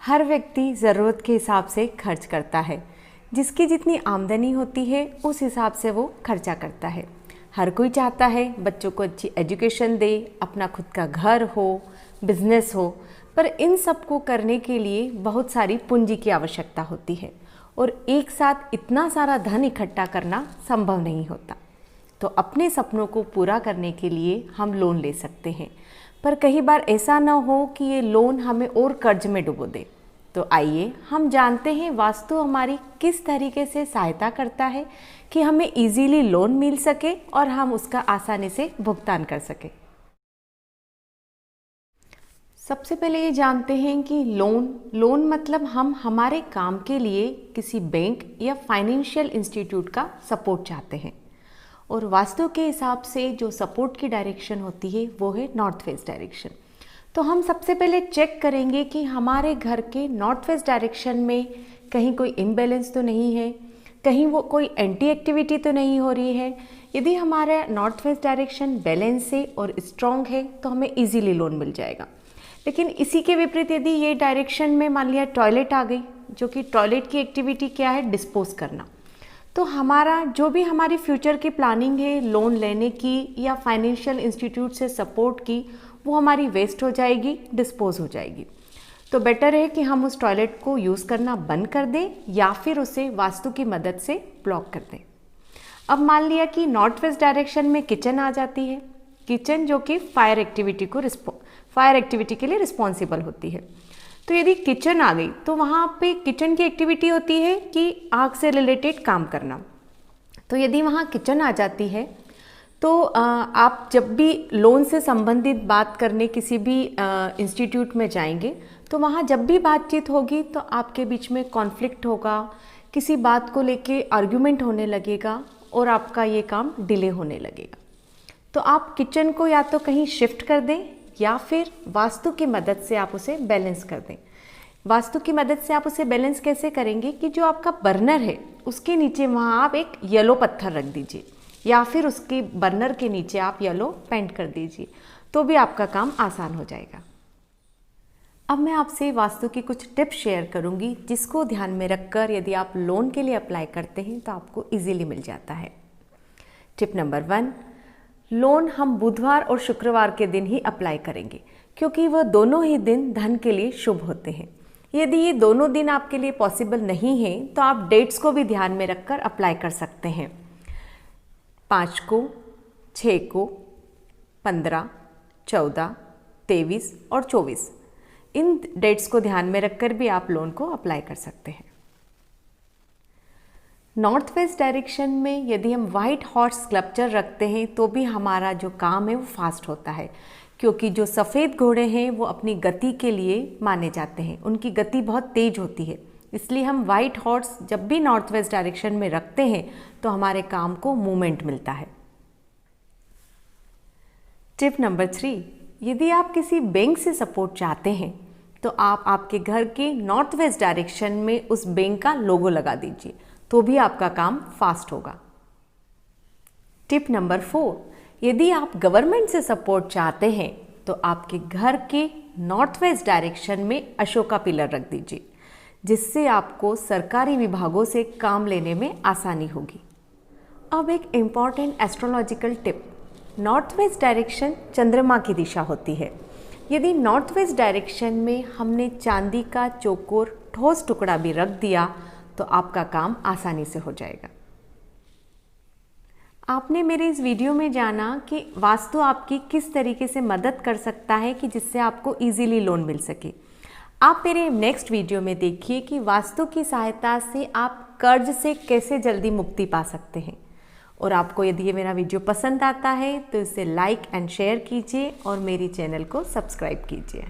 हर व्यक्ति ज़रूरत के हिसाब से खर्च करता है। जिसकी जितनी आमदनी होती है उस हिसाब से वो खर्चा करता है। हर कोई चाहता है बच्चों को अच्छी एजुकेशन दे, अपना खुद का घर हो, बिजनेस हो, पर इन सब को करने के लिए बहुत सारी पूंजी की आवश्यकता होती है और एक साथ इतना सारा धन इकट्ठा करना संभव नहीं होता। तो अपने सपनों को पूरा करने के लिए हम लोन ले सकते हैं, पर कई बार ऐसा ना हो कि ये लोन हमें और कर्ज में डुबो दे। तो आइए हम जानते हैं वास्तु हमारी किस तरीके से सहायता करता है कि हमें इजीली लोन मिल सके और हम उसका आसानी से भुगतान कर सके। सबसे पहले ये जानते हैं कि लोन मतलब हम हमारे काम के लिए किसी बैंक या फाइनेंशियल इंस्टीट्यूट का सपोर्ट चाहते हैं और वास्तु के हिसाब से जो सपोर्ट की डायरेक्शन होती है वो है नॉर्थ वेस्ट डायरेक्शन। तो हम सबसे पहले चेक करेंगे कि हमारे घर के नॉर्थ वेस्ट डायरेक्शन में कहीं कोई इम्बैलेंस तो नहीं है, कहीं वो कोई एंटी एक्टिविटी तो नहीं हो रही है। यदि हमारा नॉर्थ वेस्ट डायरेक्शन बैलेंस है और स्ट्रॉन्ग है तो हमें इजीली लोन मिल जाएगा। लेकिन इसी के विपरीत यदि ये डायरेक्शन में मान लिया टॉयलेट आ गई, जो कि टॉयलेट की एक्टिविटी क्या है, डिस्पोज करना, तो हमारा जो भी हमारी फ्यूचर की प्लानिंग है लोन लेने की या फाइनेंशियल इंस्टीट्यूट से सपोर्ट की, वो हमारी वेस्ट हो जाएगी, डिस्पोज हो जाएगी। तो बेटर है कि हम उस टॉयलेट को यूज़ करना बंद कर दें या फिर उसे वास्तु की मदद से ब्लॉक कर दें। अब मान लिया कि नॉर्थ वेस्ट डायरेक्शन में किचन आ जाती है, किचन जो कि फायर एक्टिविटी के लिए रिस्पॉन्सिबल होती है। तो यदि किचन आ गई तो वहाँ पे किचन की एक्टिविटी होती है कि आग से रिलेटेड काम करना। तो यदि वहाँ किचन आ जाती है तो आप जब भी लोन से संबंधित बात करने किसी भी इंस्टीट्यूट में जाएंगे तो वहाँ जब भी बातचीत होगी तो आपके बीच में कॉन्फ्लिक्ट होगा, किसी बात को लेके आर्ग्यूमेंट होने लगेगा और आपका ये काम डिले होने लगेगा। तो आप किचन को या तो कहीं शिफ्ट कर दें या फिर वास्तु की मदद से आप उसे बैलेंस कर दें। वास्तु की मदद से आप उसे बैलेंस कैसे करेंगे कि जो आपका बर्नर है उसके नीचे वहाँ आप एक येलो पत्थर रख दीजिए या फिर उसके बर्नर के नीचे आप येलो पेंट कर दीजिए, तो भी आपका काम आसान हो जाएगा। अब मैं आपसे वास्तु की कुछ टिप्स शेयर करूंगी जिसको ध्यान में रखकर यदि आप लोन के लिए अप्लाई करते हैं तो आपको इजीली मिल जाता है। टिप नंबर 1, लोन हम बुधवार और शुक्रवार के दिन ही अप्लाई करेंगे क्योंकि वह दोनों ही दिन धन के लिए शुभ होते हैं। यदि ये दोनों दिन आपके लिए पॉसिबल नहीं है तो आप डेट्स को भी ध्यान में रखकर अप्लाई कर सकते हैं। 5 को, 6 को, 15, 14, 23 और 24 इन डेट्स को ध्यान में रखकर भी आप लोन को अप्लाई कर सकते हैं। नॉर्थ वेस्ट डायरेक्शन में यदि हम वाइट हॉर्स स्कल्पचर रखते हैं तो भी हमारा जो काम है वो फास्ट होता है, क्योंकि जो सफ़ेद घोड़े हैं वो अपनी गति के लिए माने जाते हैं, उनकी गति बहुत तेज होती है। इसलिए हम वाइट हॉर्स जब भी नॉर्थ वेस्ट डायरेक्शन में रखते हैं तो हमारे काम को मूवमेंट मिलता है। टिप नंबर 3, यदि आप किसी बैंक से सपोर्ट चाहते हैं तो आप आपके घर के नॉर्थ वेस्ट डायरेक्शन में उस बैंक का लोगो लगा दीजिए, तो भी आपका काम फास्ट होगा। टिप नंबर 4, यदि आप गवर्नमेंट से सपोर्ट चाहते हैं तो आपके घर के नॉर्थ वेस्ट डायरेक्शन में अशोका पिलर रख दीजिए, जिससे आपको सरकारी विभागों से काम लेने में आसानी होगी। अब एक important astrological tip, north west direction चंद्रमा की दिशा होती है। यदि नॉर्थ वेस्ट डायरेक्शन में हमने चांदी का चौकोर ठोस टुकड़ा भी रख दिया तो आपका काम आसानी से हो जाएगा। आपने मेरे इस वीडियो में जाना कि वास्तु आपकी किस तरीके से मदद कर सकता है कि जिससे आपको इजीली लोन मिल सके। आप मेरे नेक्स्ट वीडियो में देखिए कि वास्तु की सहायता से आप कर्ज से कैसे जल्दी मुक्ति पा सकते हैं। और आपको यदि ये मेरा वीडियो पसंद आता है तो इसे लाइक एंड शेयर कीजिए और मेरी चैनल को सब्सक्राइब कीजिए।